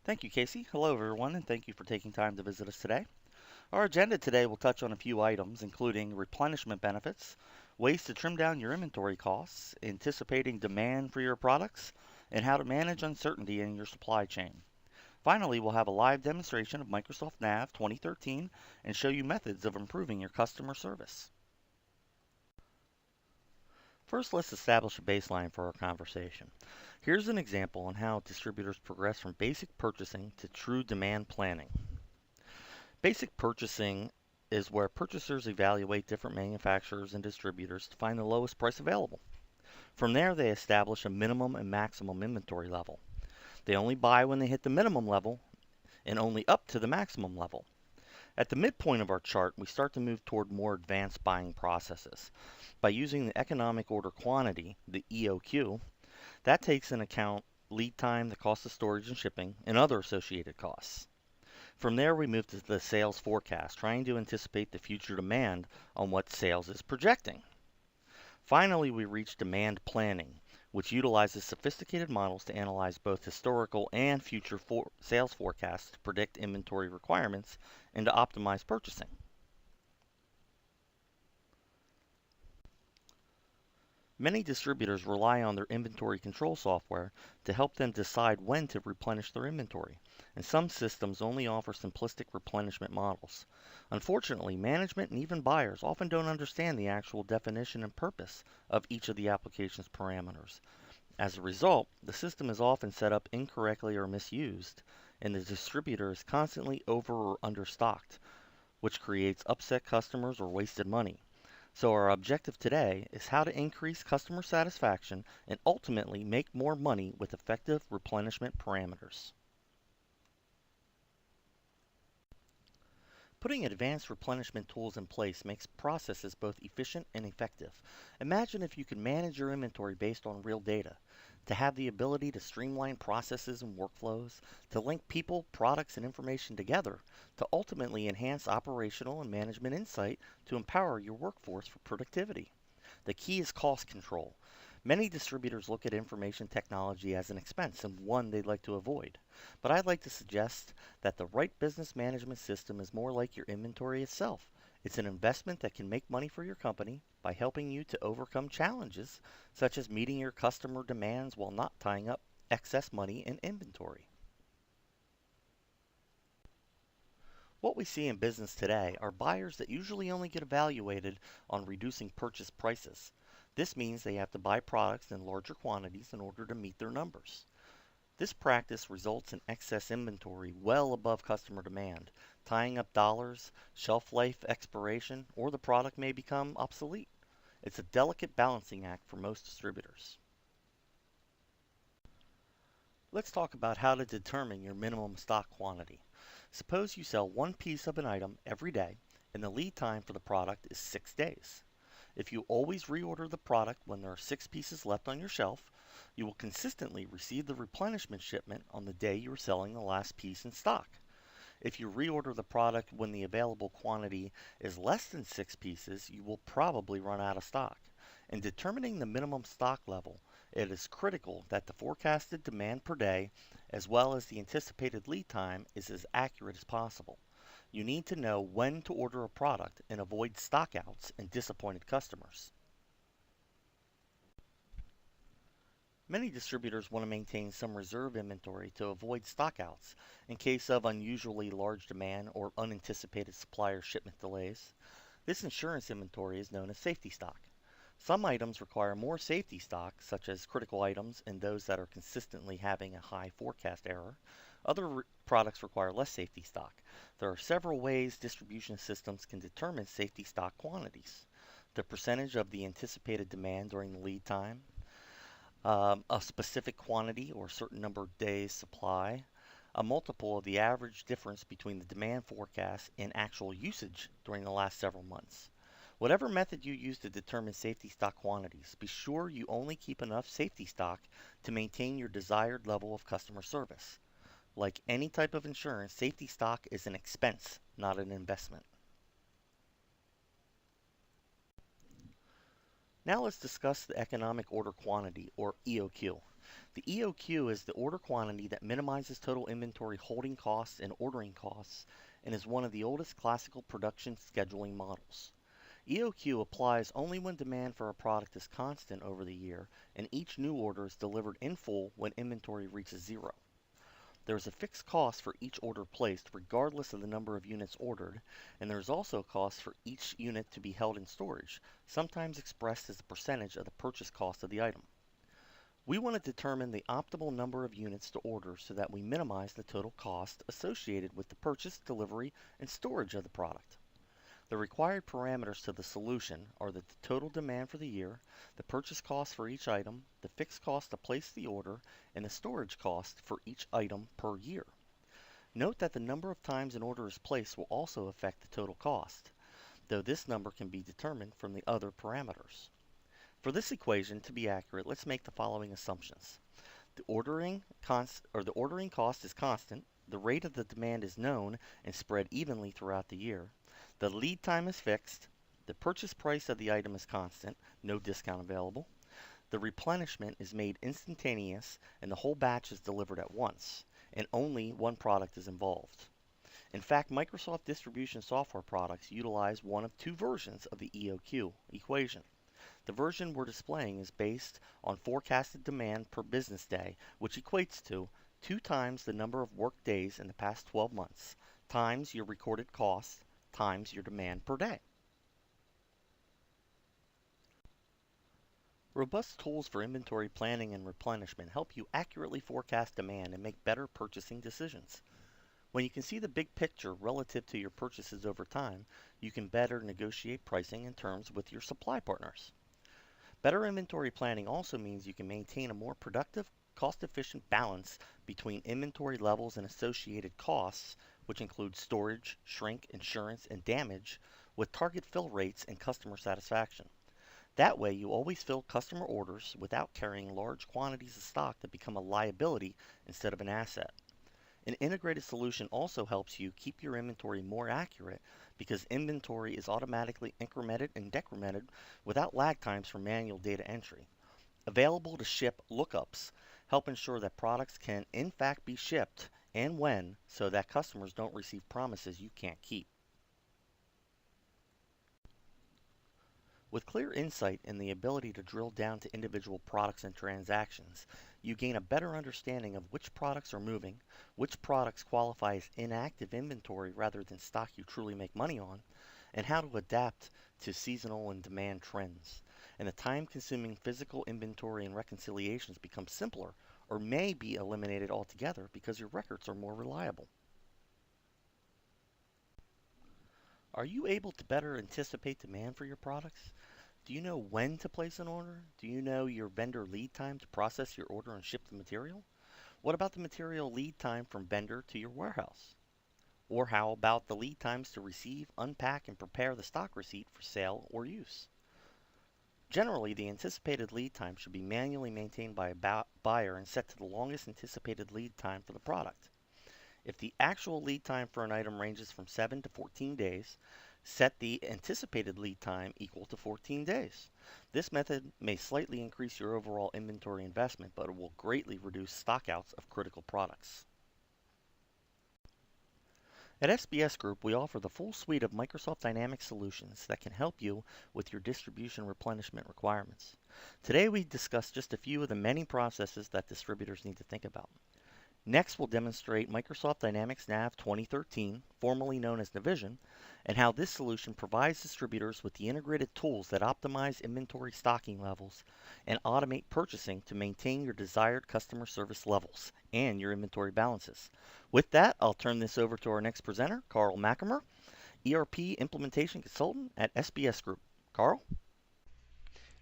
Thank you, Casey. Hello, everyone, and thank you for taking time to visit us today. Our agenda today will touch on a few items, including replenishment benefits, ways to trim down your inventory costs, anticipating demand for your products, and how to manage uncertainty in your supply chain. Finally, we'll have a live demonstration of Microsoft Nav 2013 and show you methods of improving your customer service. First, let's establish a baseline for our conversation. Here's an example on how distributors progress from basic purchasing to true demand planning. Basic purchasing is where purchasers evaluate different manufacturers and distributors to find the lowest price available. From there, they establish a minimum and maximum inventory level. They only buy when they hit the minimum level and only up to the maximum level. At the midpoint of our chart, we start to move toward more advanced buying processes. By using the economic order quantity, the EOQ, that takes into account lead time, the cost of storage and shipping, and other associated costs. From there, we move to the sales forecast, trying to anticipate the future demand on what sales is projecting. Finally, we reach demand planning, which utilizes sophisticated models to analyze both historical and future sales forecasts to predict inventory requirements and to optimize purchasing. Many distributors rely on their inventory control software to help them decide when to replenish their inventory, and some systems only offer simplistic replenishment models. Unfortunately, management and even buyers often don't understand the actual definition and purpose of each of the application's parameters. As a result, the system is often set up incorrectly or misused, and the distributor is constantly over or understocked, which creates upset customers or wasted money. So our objective today is how to increase customer satisfaction and ultimately make more money with effective replenishment parameters. Putting advanced replenishment tools in place makes processes both efficient and effective. Imagine if you could manage your inventory based on real data, to have the ability to streamline processes and workflows, to link people, products, and information together, to ultimately enhance operational and management insight to empower your workforce for productivity. The key is cost control. Many distributors look at information technology as an expense and one they'd like to avoid. But I'd like to suggest that the right business management system is more like your inventory itself. It's an investment that can make money for your company by helping you to overcome challenges such as meeting your customer demands while not tying up excess money in inventory. What we see in business today are buyers that usually only get evaluated on reducing purchase prices. This means they have to buy products in larger quantities in order to meet their numbers. This practice results in excess inventory well above customer demand, tying up dollars, shelf life expiration, or the product may become obsolete. It's a delicate balancing act for most distributors. Let's talk about how to determine your minimum stock quantity. Suppose you sell one piece of an item every day and the lead time for the product is 6 days. If you always reorder the product when there are 6 pieces left on your shelf, you will consistently receive the replenishment shipment on the day you are selling the last piece in stock. If you reorder the product when the available quantity is less than 6 pieces, you will probably run out of stock. In determining the minimum stock level, it is critical that the forecasted demand per day, as well as the anticipated lead time, is as accurate as possible. You need to know when to order a product and avoid stockouts and disappointed customers. Many distributors want to maintain some reserve inventory to avoid stockouts in case of unusually large demand or unanticipated supplier shipment delays. This insurance inventory is known as safety stock. Some items require more safety stock, such as critical items and those that are consistently having a high forecast error. Other products require less safety stock. There are several ways distribution systems can determine safety stock quantities. The percentage of the anticipated demand during the lead time, a specific quantity or certain number of days supply, a multiple of the average difference between the demand forecast and actual usage during the last several months. Whatever method you use to determine safety stock quantities, be sure you only keep enough safety stock to maintain your desired level of customer service. Like any type of insurance, safety stock is an expense, not an investment. Now let's discuss the economic order quantity, or EOQ. The EOQ is the order quantity that minimizes total inventory holding costs and ordering costs and is one of the oldest classical production scheduling models. EOQ applies only when demand for a product is constant over the year and each new order is delivered in full when inventory reaches zero. There is a fixed cost for each order placed regardless of the number of units ordered, and there is also a cost for each unit to be held in storage, sometimes expressed as a percentage of the purchase cost of the item. We want to determine the optimal number of units to order so that we minimize the total cost associated with the purchase, delivery, and storage of the product. The required parameters to the solution are the total demand for the year, the purchase cost for each item, the fixed cost to place the order, and the storage cost for each item per year. Note that the number of times an order is placed will also affect the total cost, though this number can be determined from the other parameters. For this equation to be accurate, let's make the following assumptions. The ordering cost is constant, the rate of the demand is known and spread evenly throughout the year, the lead time is fixed, the purchase price of the item is constant, no discount available, the replenishment is made instantaneous and the whole batch is delivered at once, and only one product is involved. In fact, Microsoft distribution software products utilize one of two versions of the EOQ equation. The version we're displaying is based on forecasted demand per business day, which equates to 2 times the number of work days in the past 12 months, times your recorded costs, times your demand per day. Robust tools for inventory planning and replenishment help you accurately forecast demand and make better purchasing decisions. When you can see the big picture relative to your purchases over time, you can better negotiate pricing and terms with your supply partners. Better inventory planning also means you can maintain a more productive, cost-efficient balance between inventory levels and associated costs, which include storage, shrink, insurance, and damage, with target fill rates and customer satisfaction. That way, you always fill customer orders without carrying large quantities of stock that become a liability instead of an asset. An integrated solution also helps you keep your inventory more accurate because inventory is automatically incremented and decremented without lag times for manual data entry. Available to ship lookups help ensure that products can in fact be shipped and when, so that customers don't receive promises you can't keep. With clear insight and the ability to drill down to individual products and transactions, you gain a better understanding of which products are moving, which products qualify as inactive inventory rather than stock you truly make money on, and how to adapt to seasonal and demand trends. And the time-consuming physical inventory and reconciliations become simpler or may be eliminated altogether because your records are more reliable. Are you able to better anticipate demand for your products? Do you know when to place an order? Do you know your vendor lead time to process your order and ship the material? What about the material lead time from vendor to your warehouse? Or how about the lead times to receive, unpack, and prepare the stock receipt for sale or use? Generally, the anticipated lead time should be manually maintained by a buyer and set to the longest anticipated lead time for the product. If the actual lead time for an item ranges from 7 to 14 days, set the anticipated lead time equal to 14 days. This method may slightly increase your overall inventory investment, but it will greatly reduce stockouts of critical products. At SBS Group, we offer the full suite of Microsoft Dynamics solutions that can help you with your distribution replenishment requirements. Today, we discuss just a few of the many processes that distributors need to think about. Next, we'll demonstrate Microsoft Dynamics Nav 2013, formerly known as Navision, and how this solution provides distributors with the integrated tools that optimize inventory stocking levels and automate purchasing to maintain your desired customer service levels and your inventory balances. With that, I'll turn this over to our next presenter, Carl Mackemer, ERP Implementation Consultant at SBS Group. Carl?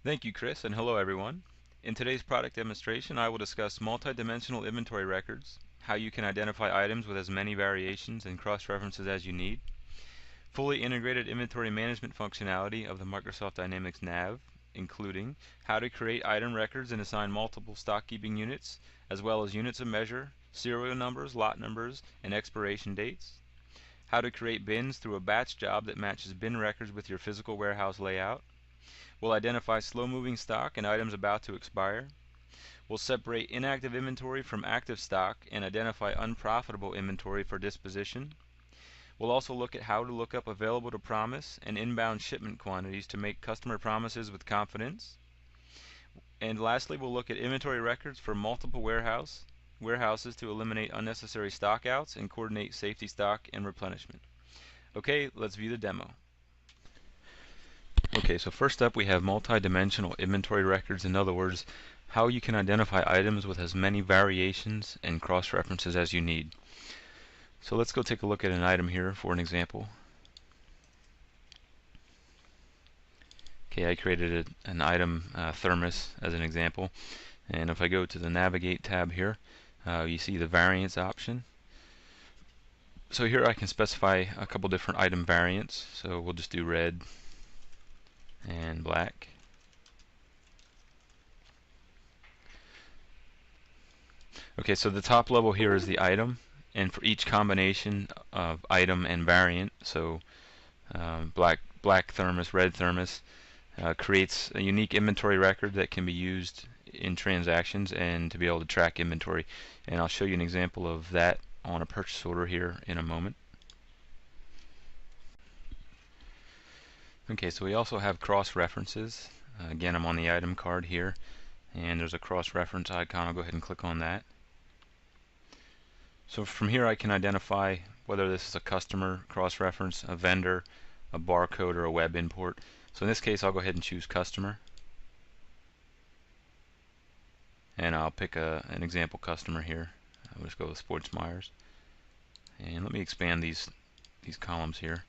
Thank you, Chris, and hello everyone. In today's product demonstration, I will discuss multi-dimensional inventory records, how you can identify items with as many variations and cross-references as you need, fully integrated inventory management functionality of the Microsoft Dynamics Nav, including how to create item records and assign multiple stock keeping units, as well as units of measure, serial numbers, lot numbers, and expiration dates, how to create bins through a batch job that matches bin records with your physical warehouse layout. We'll identify slow-moving stock and items about to expire. We'll separate inactive inventory from active stock and identify unprofitable inventory for disposition. We'll also look at how to look up available to promise and inbound shipment quantities to make customer promises with confidence. And lastly, we'll look at inventory records for multiple warehouses to eliminate unnecessary stockouts and coordinate safety stock and replenishment. Okay, let's view the demo. Okay, so first up we have multi-dimensional inventory records. In other words, how you can identify items with as many variations and cross-references as you need. So let's go take a look at an item here for an example. Okay, I created an item thermos as an example, and if I go to the Navigate tab here, you see the variants option. So here I can specify a couple different item variants. So we'll just do red and black. Okay, so the top level here is the item, and for each combination of item and variant, so black thermos, red thermos, creates a unique inventory record that can be used in transactions and to be able to track inventory. And I'll show you an example of that on a purchase order here in a moment. Okay, so we also have cross-references. Again, I'm on the item card here, and there's a cross-reference icon. I'll go ahead and click on that. So from here I can identify whether this is a customer cross-reference, a vendor, a barcode, or a web import. So in this case I'll go ahead and choose customer, and I'll pick an example customer here. I'll just go with Sports Myers, and let me expand these columns here.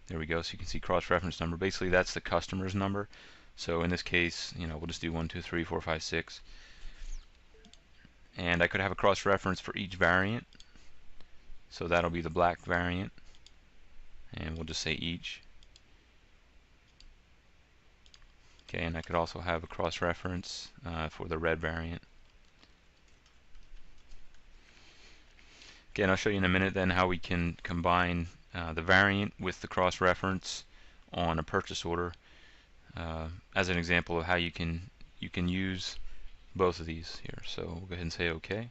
There we go. So you can see cross-reference number. Basically that's the customer's number. So in this case, we'll just do 1, 2, 3, 4, 5, 6. And I could have a cross-reference for each variant. So that'll be the black variant, and we'll just say each. Okay, and I could also have a cross-reference for the red variant. Okay, and I'll show you in a minute then how we can combine the variant with the cross-reference on a purchase order as an example of how you can use both of these here. So we'll go ahead and say OK.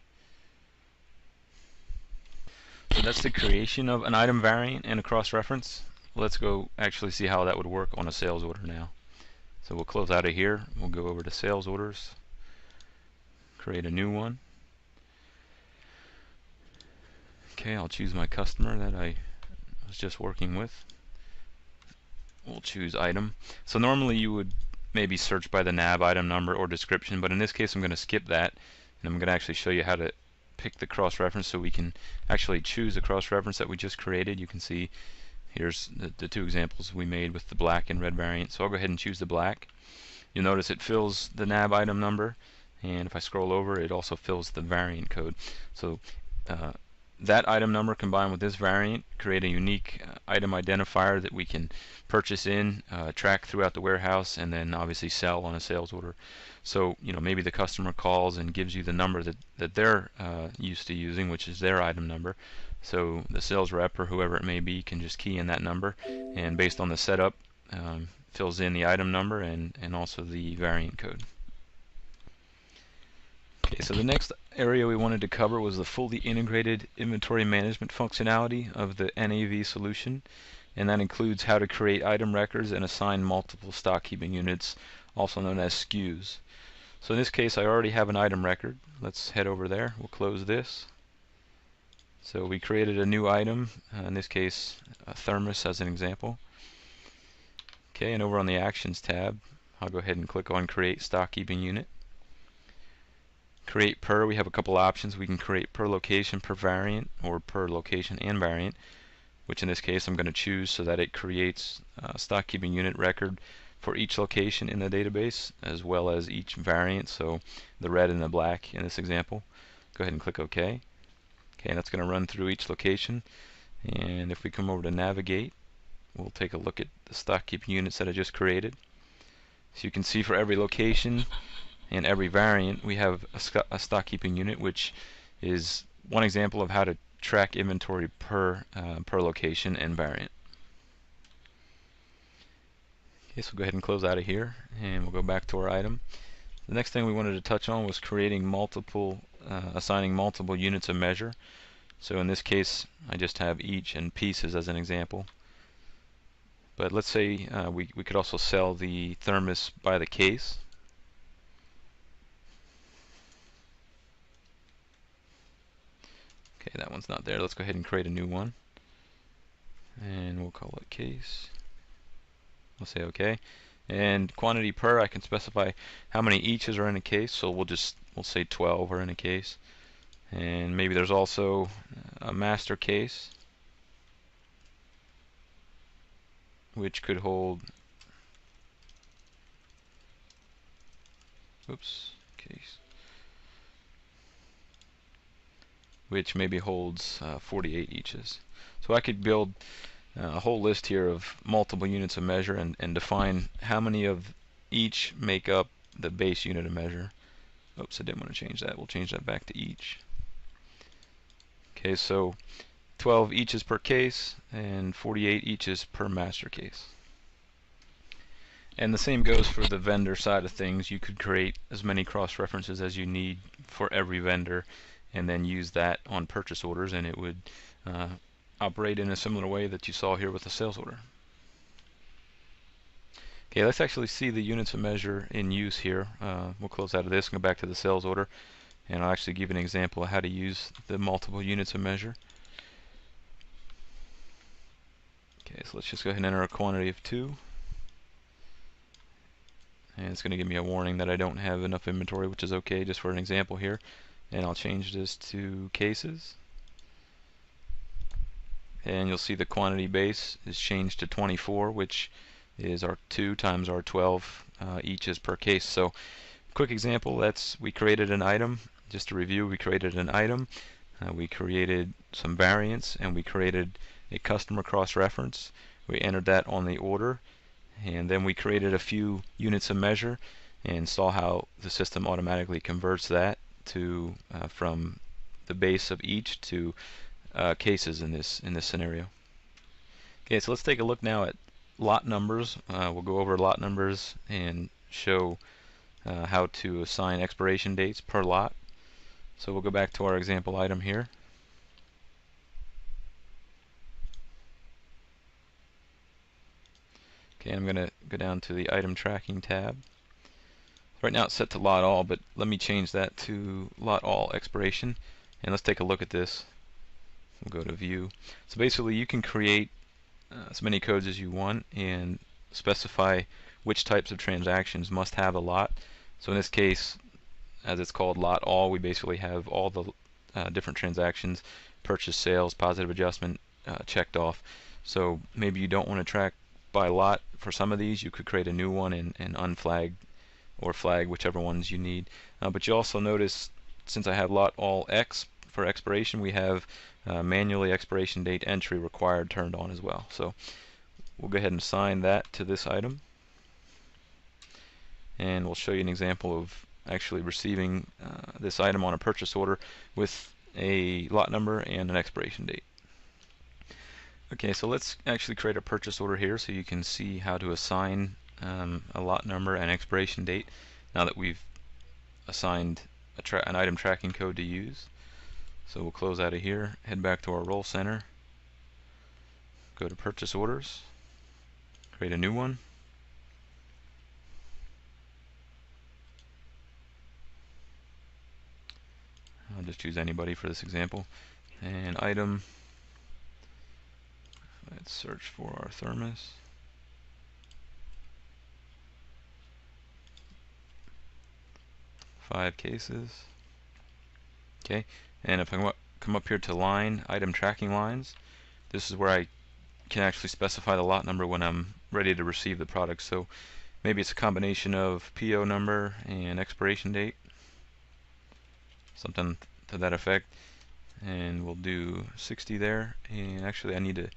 So that's the creation of an item variant and a cross-reference. Let's go actually see how that would work on a sales order now. So we'll close out of here. We'll go over to sales orders, create a new one. Okay, I'll choose my customer that I was just working with. We'll choose item. So normally you would maybe search by the nav item number or description, but in this case I'm going to skip that, and I'm going to actually show you how to pick the cross-reference so we can actually choose the cross-reference that we just created. You can see here's the two examples we made with the black and red variant. So I'll go ahead and choose the black. You'll notice it fills the nav item number, and if I scroll over it also fills the variant code. So that item number combined with this variant create a unique item identifier that we can purchase in, track throughout the warehouse, and then obviously sell on a sales order. So maybe the customer calls and gives you the number that they're used to using, which is their item number. So the sales rep or whoever it may be can just key in that number, and based on the setup fills in the item number and also the variant code. Okay, so the next area we wanted to cover was the fully integrated inventory management functionality of the NAV solution, and that includes how to create item records and assign multiple stock keeping units, also known as SKUs. So in this case I already have an item record. Let's head over there. We'll close this. So we created a new item, in this case a thermos as an example. Okay, and over on the Actions tab I'll go ahead and click on Create Stock Keeping Unit. Create per, we have a couple options. We can create per location, per variant, or per location and variant, which in this case I'm going to choose so that it creates a stock keeping unit record for each location in the database as well as each variant, so the red and the black in this example. Go ahead and click OK. Okay, and that's going to run through each location, and if we come over to Navigate, we'll take a look at the stock keeping units that I just created. So you can see for every location and every variant we have a stock keeping unit, which is one example of how to track inventory per location and variant. Okay, so go ahead and close out of here, and we'll go back to our item. The next thing we wanted to touch on was creating assigning multiple units of measure. So in this case, I just have each and pieces as an example. But let's say we could also sell the thermos by the case. Okay, that one's not there. Let's go ahead and create a new one. And we'll call it case. We'll say OK. And quantity per, I can specify how many eaches are in a case. So we'll say 12 are in a case. And maybe there's also a master case, which could hold, case, which maybe holds 48 eaches. So I could build a whole list here of multiple units of measure and define how many of each make up the base unit of measure. Oops, I didn't want to change that. We'll change that back to each. Okay, so 12 eaches per case and 48 eaches per master case. And the same goes for the vendor side of things. You could create as many cross-references as you need for every vendor and then use that on purchase orders, and it would operate in a similar way that you saw here with the sales order. Okay, let's actually see the units of measure in use here. We'll close out of this and go back to the sales order, and I'll actually give an example of how to use the multiple units of measure. Okay, so let's just go ahead and enter a quantity of 2. And it's going to give me a warning that I don't have enough inventory, which is okay, just for an example here. And I'll change this to cases. And you'll see the quantity base is changed to 24, which is our 2 times our 12 eaches per case. So quick example, we created an item. Just to review, we created an item, we created some variants, and we created a customer cross-reference. We entered that on the order, and then we created a few units of measure and saw how the system automatically converts that to from the base of each to cases in this scenario. Okay, so let's take a look now at lot numbers. We'll go over lot numbers and show how to assign expiration dates per lot. So we'll go back to our example item here. Okay, I'm going to go down to the item tracking tab. Right now it's set to lot all, but let me change that to lot all expiration, and let's take a look at this. We'll go to view. So basically you can create as many codes as you want and specify which types of transactions must have a lot. So in this case, as it's called lot all, we basically have all the different transactions, purchase, sales, positive adjustment, checked off. So maybe you don't want to track by lot for some of these. You could create a new one and unflag or flag whichever ones you need. But you also notice, since I have lot all X for expiration, we have manually expiration date entry required turned on as well. So we'll go ahead and assign that to this item, and we'll show you an example of actually receiving this item on a purchase order with a lot number and an expiration date. Okay, so let's actually create a purchase order here so you can see how to assign a lot number and expiration date now that we've assigned an item tracking code to use. So we'll close out of here, head back to our role center, go to purchase orders, create a new one. I'll just choose anybody for this example. And item, let's search for our thermos. Five cases. Okay, and if I come up here to line, item tracking lines, this is where I can actually specify the lot number when I'm ready to receive the product. So maybe it's a combination of PO number and expiration date, something to that effect, and we'll do 60 there. And actually I need to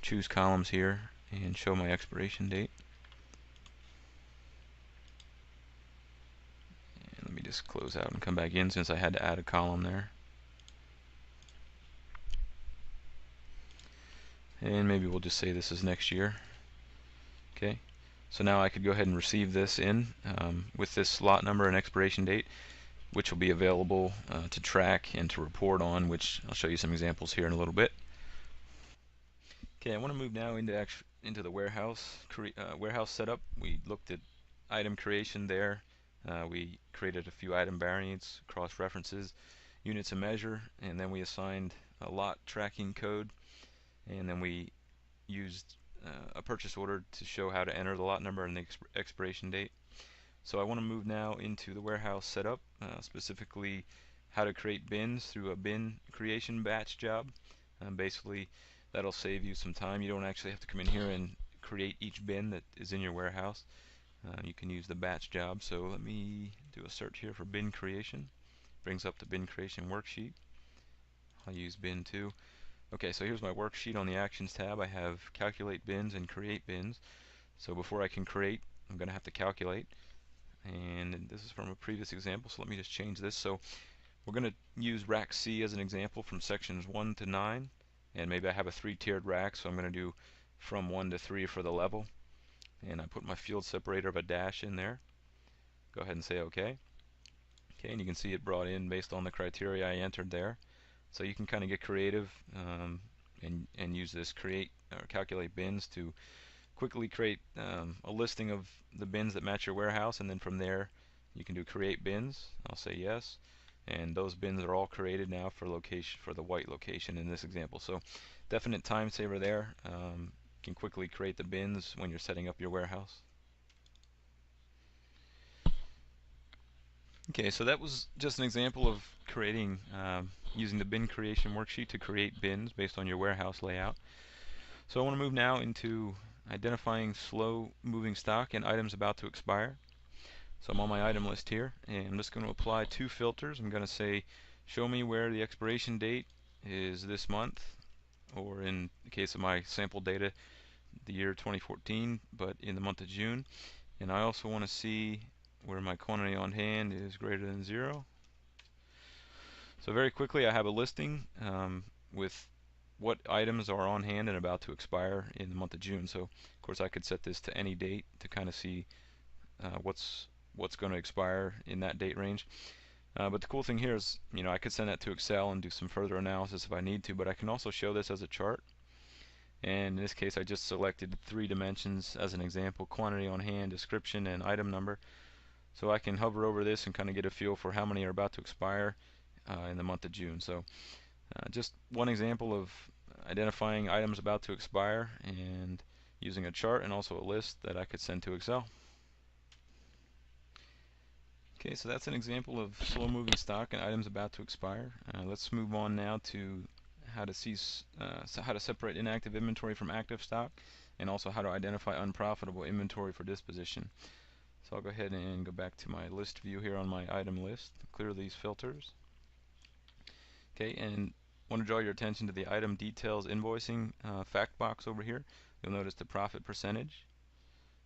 choose columns here and show my expiration date. And let me just close out and come back in since I had to add a column there. And maybe we'll just say this is next year. Okay, So now I could go ahead and receive this in with this lot number and expiration date, which will be available to track and to report on, which I'll show you some examples here in a little bit. Okay, I want to move now into the warehouse setup. We looked at item creation there. We created a few item variants, cross references, units of measure, and then we assigned a lot tracking code, and then we used a purchase order to show how to enter the lot number and the expiration date. So I want to move now into the warehouse setup, specifically how to create bins through a bin creation batch job. Basically, that'll save you some time. You don't actually have to come in here and create each bin that is in your warehouse. You can use the batch job. So let me do a search here for bin creation. Brings up the bin creation worksheet. I'll use bin 2. Okay, so here's my worksheet. On the Actions tab, I have Calculate Bins and Create Bins. So before I can create, I'm going to have to calculate. And this is from a previous example, so let me just change this. So we're going to use rack C as an example from sections 1 to 9. And maybe I have a 3-tiered rack, so I'm going to do from 1 to 3 for the level. And I put my field separator of a dash in there. Go ahead and say OK. Okay, and you can see it brought in based on the criteria I entered there. So you can kind of get creative and use this create or calculate bins to quickly create a listing of the bins that match your warehouse, and then from there you can do create bins. I'll say yes, and those bins are all created now for the white location in this example. So definite time saver there. You can quickly create the bins when you're setting up your warehouse. Okay, so that was just an example of creating using the bin creation worksheet to create bins based on your warehouse layout. So I want to move now into identifying slow moving stock and items about to expire. So I'm on my item list here, and I'm just going to apply 2 filters. I'm going to say show me where the expiration date is this month, or in the case of my sample data, the year 2014, but in the month of June. And I also want to see where my quantity on hand is greater than 0. So very quickly I have a listing with what items are on hand and about to expire in the month of June. So of course I could set this to any date to kind of see what's going to expire in that date range. But the cool thing here is, I could send that to Excel and do some further analysis if I need to, but I can also show this as a chart. And in this case I just selected 3 dimensions as an example: quantity on hand, description, and item number. So I can hover over this and kind of get a feel for how many are about to expire in the month of June. So just one example of identifying items about to expire and using a chart and also a list that I could send to Excel. Okay, so that's an example of slow moving stock and items about to expire. Let's move on now to how to how to separate inactive inventory from active stock, and also how to identify unprofitable inventory for disposition. So I'll go ahead and go back to my list view here on my item list, clear these filters. Okay, and want to draw your attention to the item details invoicing fact box over here. You'll notice the profit percentage.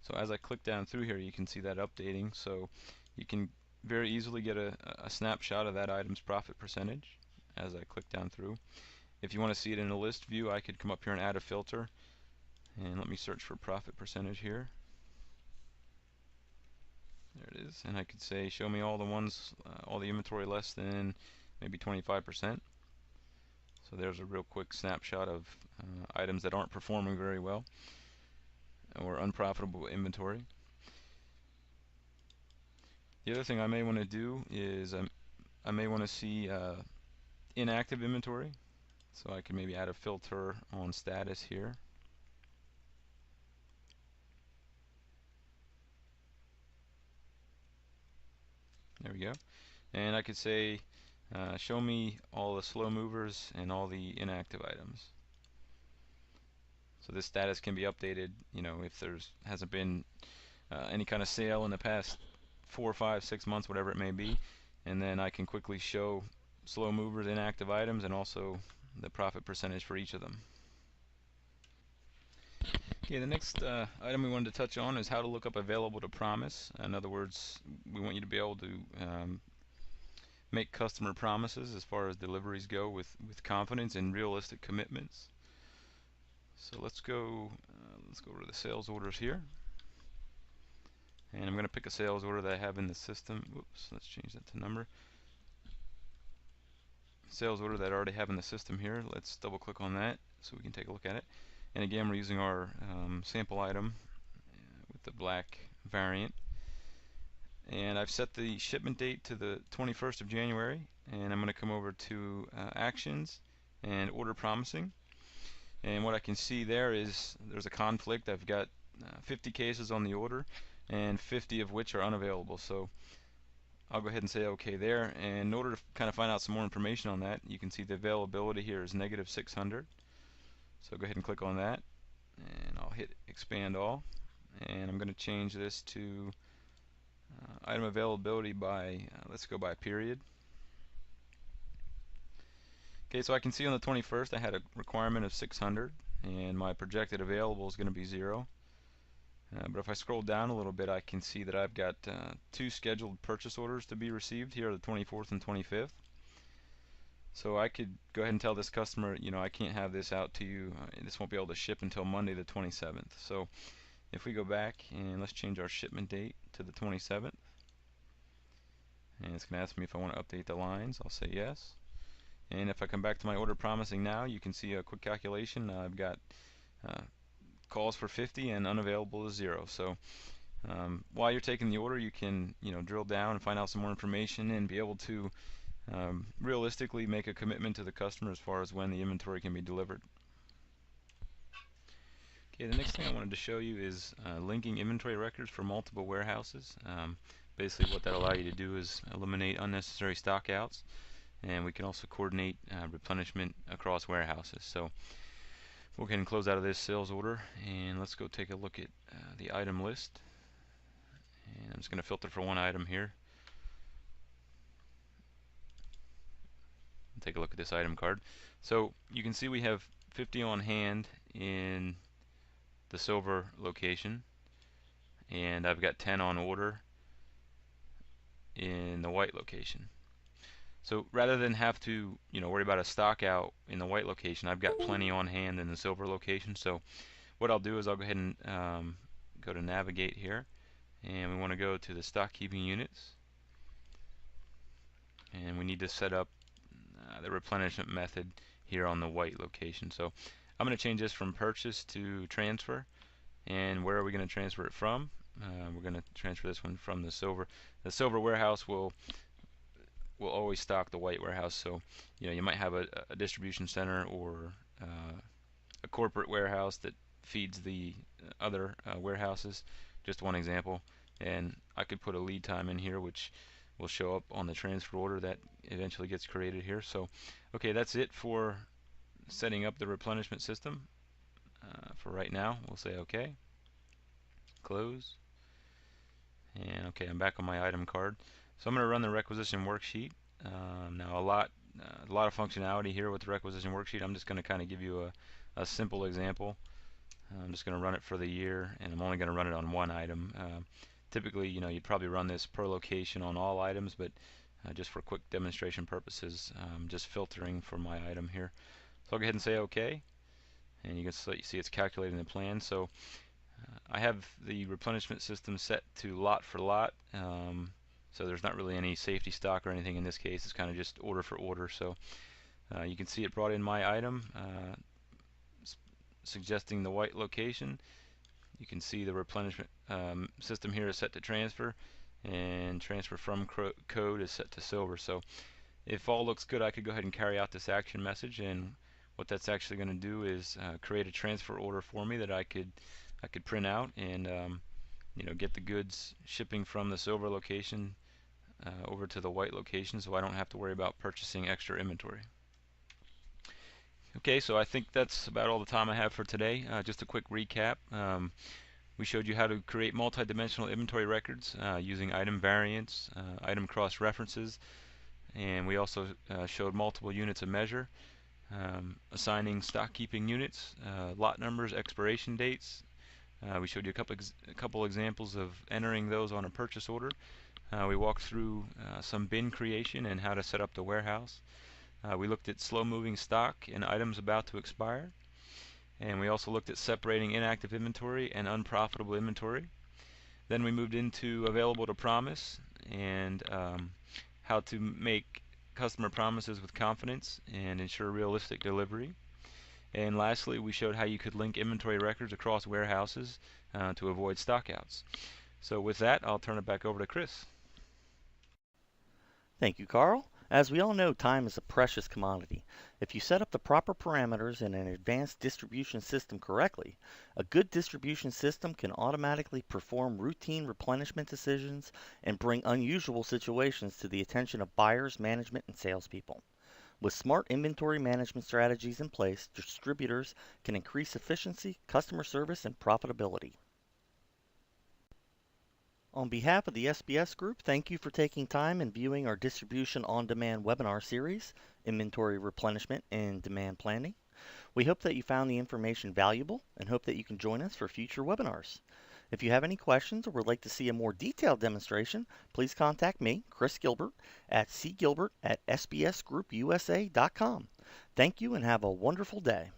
So as I click down through here, you can see that updating. So you can very easily get a snapshot of that item's profit percentage as I click down through. If you want to see it in a list view, I could come up here and add a filter, and let me search for profit percentage here. There it is, and I could say show me all the ones, all the inventory less than maybe 25%. So there's a real quick snapshot of items that aren't performing very well or unprofitable inventory. The other thing I may want to do is I may want to see inactive inventory. So I can maybe add a filter on status here. There we go. And I could say show me all the slow movers and all the inactive items. So this status can be updated, if there's hasn't been any kind of sale in the past 4, 5, 6 months, whatever it may be. And then I can quickly show slow movers, inactive items, and also the profit percentage for each of them. Okay, the next item we wanted to touch on is how to look up available to promise. In other words, we want you to be able to make customer promises as far as deliveries go with confidence and realistic commitments. So let's go over to the sales orders here. And I'm going to pick a sales order that I have in the system. Whoops, let's change that to number. Sales order that I already have in the system here. Let's double click on that so we can take a look at it. And again, we're using our sample item with the black variant. And I've set the shipment date to the 21st of January, and I'm going to come over to actions and order promising. And what I can see there is there's a conflict. I've got 50 cases on the order and 50 of which are unavailable. So I'll go ahead and say OK there. And in order to kind of find out some more information on that, you can see the availability here is -600. So go ahead and click on that, and I'll hit expand all. And I'm going to change this to item availability by, let's go by period. Okay, so I can see on the 21st I had a requirement of 600, and my projected available is going to be 0. But if I scroll down a little bit, I can see that I've got 2 scheduled purchase orders to be received here, the 24th and 25th. So I could go ahead and tell this customer, you know, I can't have this out to you. This won't be able to ship until Monday the 27th. So if we go back and let's change our shipment date to the 27th. And it's going to ask me if I want to update the lines. I'll say yes. And if I come back to my order promising now, you can see a quick calculation. I've got calls for 50 and unavailable is 0. So while you're taking the order, you can drill down and find out some more information and be able to realistically make a commitment to the customer as far as when the inventory can be delivered. Okay, the next thing I wanted to show you is linking inventory records for multiple warehouses. Basically what that allows you to do is eliminate unnecessary stockouts, and we can also coordinate replenishment across warehouses. So we'll go ahead and close out of this sales order, and let's go take a look at the item list. And I'm just going to filter for one item here. Take a look at this item card. So you can see we have 50 on hand in the silver location, and I've got 10 on order in the white location. So rather than have to worry about a stock out in the white location, I've got plenty on hand in the silver location. So what I'll do is I'll go ahead and go to navigate here, and we want to go to the stock keeping units, and we need to set up the replenishment method here on the white location. So I'm going to change this from purchase to transfer. And where are we going to transfer it from? We're going to transfer this one from the silver. The silver warehouse will always stock the white warehouse. So you might have a distribution center or a corporate warehouse that feeds the other warehouses. Just one example. And I could put a lead time in here, which will show up on the transfer order that eventually gets created here. So okay, that's it for setting up the replenishment system. For right now, we'll say OK, close, and OK, I'm back on my item card. So I'm going to run the requisition worksheet. Now a lot of functionality here with the requisition worksheet. I'm just going to kind of give you a simple example. I'm just going to run it for the year, and I'm only going to run it on one item. Typically, you'd probably run this per location on all items, but just for quick demonstration purposes, just filtering for my item here. So I'll go ahead and say OK. And you can see it's calculating the plan. So I have the replenishment system set to lot for lot, so there's not really any safety stock or anything in this case. It's kind of just order for order. So you can see it brought in my item, suggesting the white location. You can see the replenishment system here is set to transfer, and transfer from code is set to silver. So if all looks good, I could go ahead and carry out this action message, and what that's actually going to do is create a transfer order for me that I could print out and get the goods shipping from the silver location over to the white location, so I don't have to worry about purchasing extra inventory. Okay, so I think that's about all the time I have for today. Just a quick recap. We showed you how to create multi-dimensional inventory records using item variants, item cross references, and we also showed multiple units of measure. Assigning stock keeping units, lot numbers, expiration dates. We showed you a couple examples of entering those on a purchase order. We walked through some bin creation and how to set up the warehouse. We looked at slow moving stock and items about to expire. And we also looked at separating inactive inventory and unprofitable inventory. Then we moved into available to promise and how to make customer promises with confidence and ensure realistic delivery. And lastly, we showed how you could link inventory records across warehouses to avoid stockouts. So with that, I'll turn it back over to Chris. Thank you, Carl. As we all know, time is a precious commodity. If you set up the proper parameters in an advanced distribution system correctly, a good distribution system can automatically perform routine replenishment decisions and bring unusual situations to the attention of buyers, management, and salespeople. With smart inventory management strategies in place, distributors can increase efficiency, customer service, and profitability. On behalf of the SBS Group, thank you for taking time and viewing our Distribution on Demand webinar series, Inventory Replenishment and Demand Planning. We hope that you found the information valuable and hope that you can join us for future webinars. If you have any questions or would like to see a more detailed demonstration, please contact me, Chris Gilbert, at cgilbert@sbsgroupusa.com. Thank you and have a wonderful day.